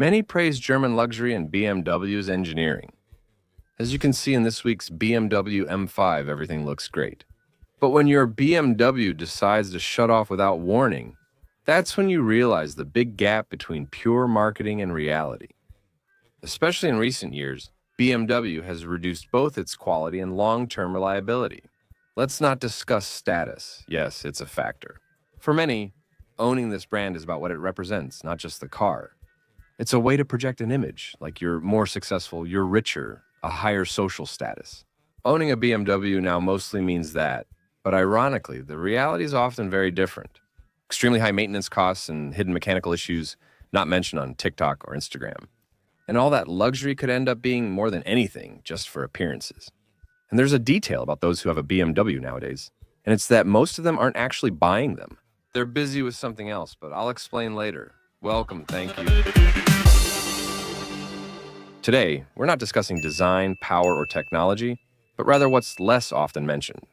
Many praise German luxury and BMW's engineering. As you can see in this week's BMW M5, everything looks great. But when your BMW decides to shut off without warning, that's when you realize the big gap between pure marketing and reality. Especially in recent years, BMW has reduced both its quality and long-term reliability. Let's not discuss status. Yes, it's a factor. For many, owning this brand is about what it represents, not just the car. It's a way to project an image, like you're more successful, you're richer, a higher social status. Owning a BMW now mostly means that, but ironically, the reality is often very different. Extremely high maintenance costs and hidden mechanical issues not mentioned on TikTok or Instagram. And all that luxury could end up being more than anything just for appearances. And there's a detail about those who have a BMW nowadays, and it's that most of them aren't actually buying them. They're busy with something else, but I'll explain later. Welcome, thank you. Today, we're not discussing design, power, or technology, but rather what's less often mentioned.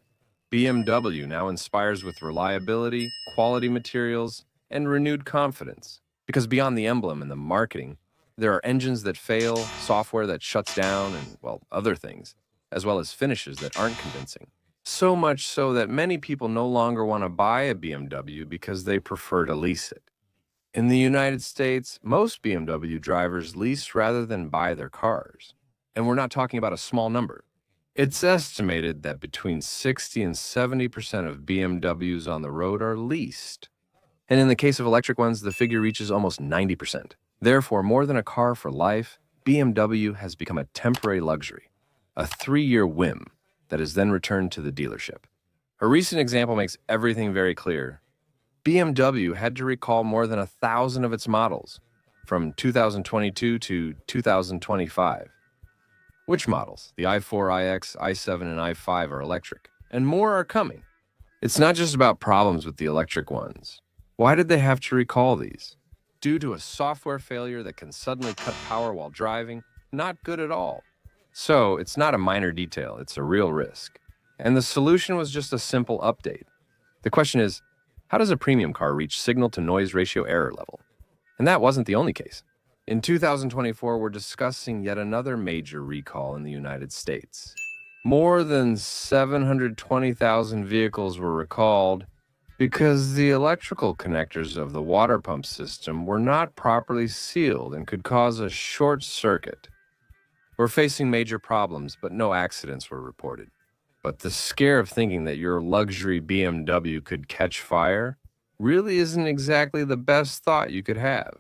BMW now inspires with reliability, quality materials, and renewed confidence. Because beyond the emblem and the marketing, there are engines that fail, software that shuts down, and, well, other things, as well as finishes that aren't convincing. So much so that many people no longer want to buy a BMW because they prefer to lease it. In the United States, most BMW drivers lease rather than buy their cars. And we're not talking about a small number. It's estimated that between 60 and 70% of BMWs on the road are leased. And in the case of electric ones, the figure reaches almost 90%. Therefore, more than a car for life, BMW has become a temporary luxury, a 3-year whim that is then returned to the dealership. A recent example makes everything very clear. BMW had to recall more than 1,000 of its models from 2022 to 2025. Which models? The i4, iX, i7, and i5 are electric, and more are coming. It's not just about problems with the electric ones. Why did they have to recall these? Due to a software failure that can suddenly cut power while driving? Not good at all. So, it's not a minor detail, it's a real risk. And the solution was just a simple update. The question is, how does a premium car reach signal-to-noise ratio error level? And that wasn't the only case. In 2024, we're discussing yet another major recall in the United States. More than 720,000 vehicles were recalled because the electrical connectors of the water pump system were not properly sealed and could cause a short circuit. We're facing major problems, but no accidents were reported. But the scare of thinking that your luxury BMW could catch fire really isn't exactly the best thought you could have,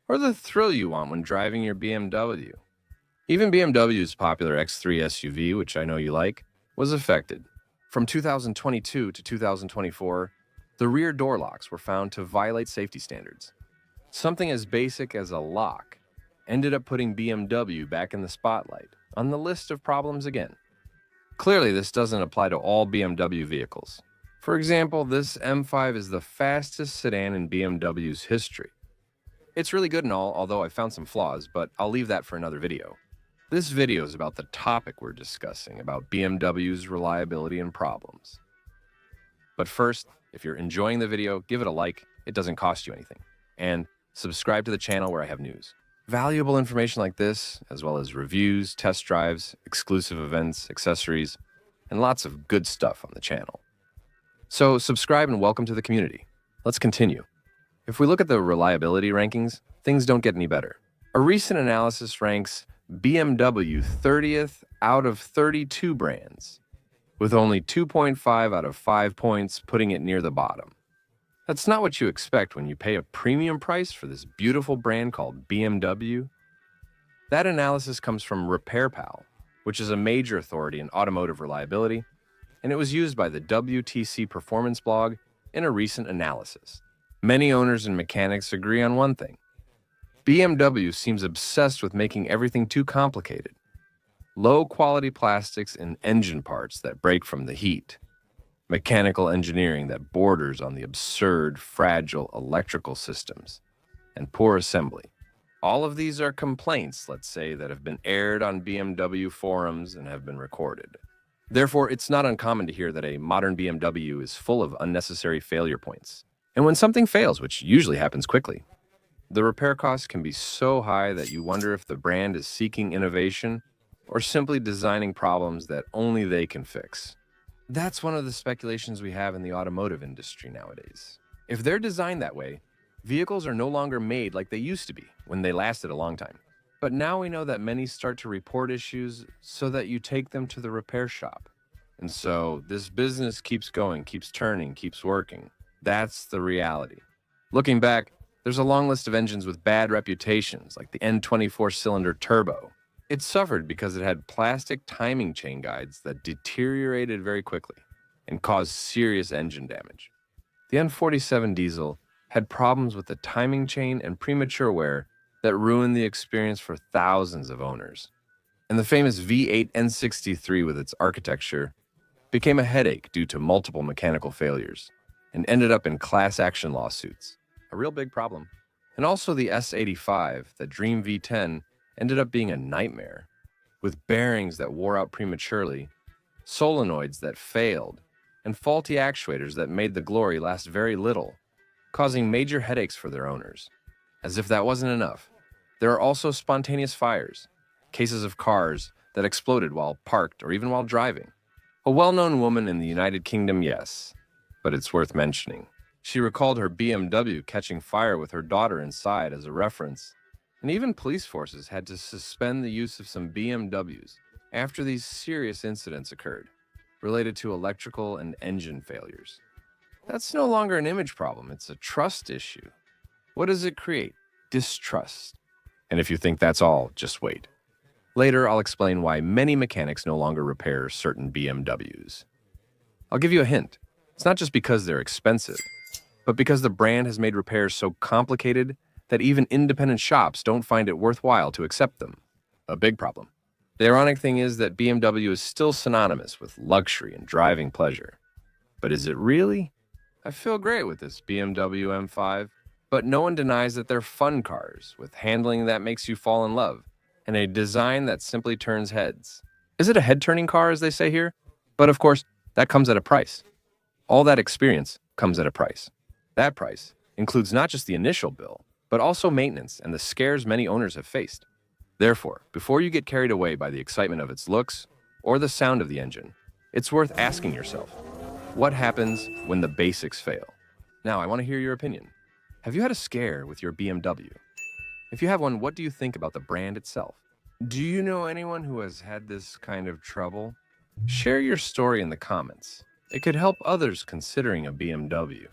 or the thrill you want when driving your BMW. Even BMW's popular X3 SUV, which I know you like, was affected. From 2022 to 2024, the rear door locks were found to violate safety standards. Something as basic as a lock ended up putting BMW back in the spotlight, on the list of problems again. Clearly, this doesn't apply to all BMW vehicles. For example, this M5 is the fastest sedan in BMW's history. It's really good and all, although I found some flaws, but I'll leave that for another video. This video is about the topic we're discussing, about BMW's reliability and problems. But first, if you're enjoying the video, give it a like, it doesn't cost you anything. And subscribe to the channel where I have news. Valuable information like this, as well as reviews, test drives, exclusive events, accessories, and lots of good stuff on the channel. So subscribe and welcome to the community. Let's continue. If we look at the reliability rankings, things don't get any better. A recent analysis ranks BMW 30th out of 32 brands, with only 2.5 out of 5 points putting it near the bottom. That's not what you expect when you pay a premium price for this beautiful brand called BMW. That analysis comes from RepairPal, which is a major authority in automotive reliability, and it was used by the WTC Performance blog in a recent analysis. Many owners and mechanics agree on one thing. BMW seems obsessed with making everything too complicated. Low-quality plastics and engine parts that break from the heat. Mechanical engineering that borders on the absurd, fragile electrical systems, and poor assembly. All of these are complaints, let's say, that have been aired on BMW forums and have been recorded. Therefore, it's not uncommon to hear that a modern BMW is full of unnecessary failure points. And when something fails, which usually happens quickly, The repair costs can be so high that you wonder if the brand is seeking innovation or simply designing problems that only they can fix. That's one of the speculations we have in the automotive industry nowadays. If they're designed that way, vehicles are no longer made like they used to be when they lasted a long time. But now we know that many start to report issues so that you take them to the repair shop. And so this business keeps going, keeps turning, keeps working. That's the reality. Looking back, there's a long list of engines with bad reputations, like the N24 cylinder turbo. It suffered because it had plastic timing chain guides that deteriorated very quickly and caused serious engine damage. The N47 diesel had problems with the timing chain and premature wear that ruined the experience for thousands of owners. And the famous V8 N63 with its architecture became a headache due to multiple mechanical failures and ended up in class action lawsuits. A real big problem. And also the S85, the Dream V10, ended up being a nightmare, with bearings that wore out prematurely, solenoids that failed, and faulty actuators that made the glory last very little, causing major headaches for their owners. As if that wasn't enough, there are also spontaneous fires, cases of cars that exploded while parked or even while driving. A well-known woman in the United Kingdom, yes, but it's worth mentioning. She recalled her BMW catching fire with her daughter inside as a reference, and even police forces had to suspend the use of some BMWs after these serious incidents occurred, related to electrical and engine failures. That's no longer an image problem, it's a trust issue. What does it create? Distrust. And if you think that's all, just wait. Later, I'll explain why many mechanics no longer repair certain BMWs. I'll give you a hint. It's not just because they're expensive, but because the brand has made repairs so complicated that even independent shops don't find it worthwhile to accept them. A big problem. The ironic thing is that BMW is still synonymous with luxury and driving pleasure. But is it really? I feel great with this BMW M5, but no one denies that they're fun cars with handling that makes you fall in love and a design that simply turns heads. Is it a head-turning car, as they say here? But of course, that comes at a price. All that experience comes at a price. That price includes not just the initial bill, but also maintenance and the scares many owners have faced. Therefore, before you get carried away by the excitement of its looks or the sound of the engine, it's worth asking yourself, what happens when the basics fail? Now, I want to hear your opinion. Have you had a scare with your BMW? If you have one, what do you think about the brand itself? Do you know anyone who has had this kind of trouble? Share your story in the comments. It could help others considering a BMW.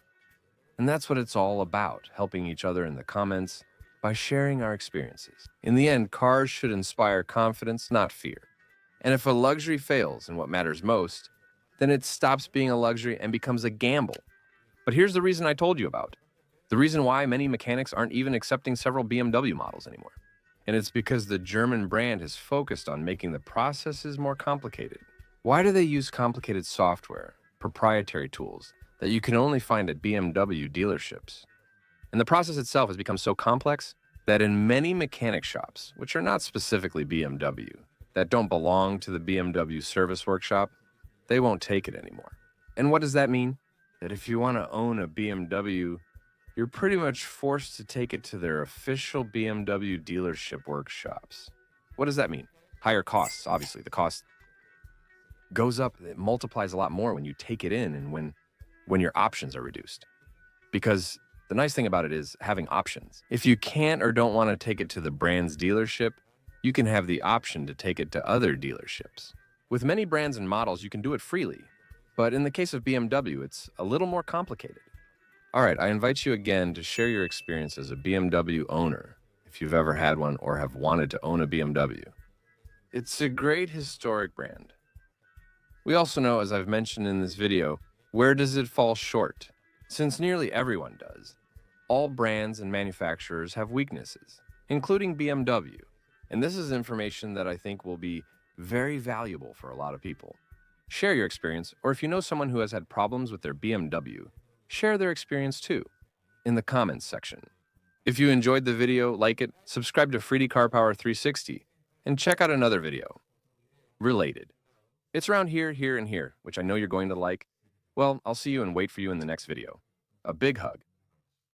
And that's what it's all about, helping each other in the comments by sharing our experiences. In the end, cars should inspire confidence, not fear. And if a luxury fails in what matters most, then it stops being a luxury and becomes a gamble. But here's the reason I told you about. The reason why many mechanics aren't even accepting several BMW models anymore. And it's because the German brand has focused on making the processes more complicated. Why do they use complicated software, proprietary tools, that you can only find at BMW dealerships? And the process itself has become so complex that in many mechanic shops, which are not specifically BMW, that don't belong to the BMW service workshop, they won't take it anymore. And what does that mean? That if you want to own a BMW, you're pretty much forced to take it to their official BMW dealership workshops. What does that mean? Higher costs, obviously. The cost goes up, it multiplies a lot more when you take it in and when your options are reduced. Because the nice thing about it is having options. If you can't or don't want to take it to the brand's dealership, you can have the option to take it to other dealerships. With many brands and models, you can do it freely. But in the case of BMW, it's a little more complicated. All right, I invite you again to share your experience as a BMW owner, if you've ever had one or have wanted to own a BMW. It's a great historic brand. We also know, as I've mentioned in this video, where does it fall short? Since nearly everyone does. All brands and manufacturers have weaknesses, including BMW. And this is information that I think will be very valuable for a lot of people. Share your experience, or if you know someone who has had problems with their BMW, share their experience too, in the comments section. If you enjoyed the video, like it, subscribe to 3D Car Power 360, and check out another video related. It's around here, here, and here, which I know you're going to like. Well, I'll see you and wait for you in the next video. A big hug.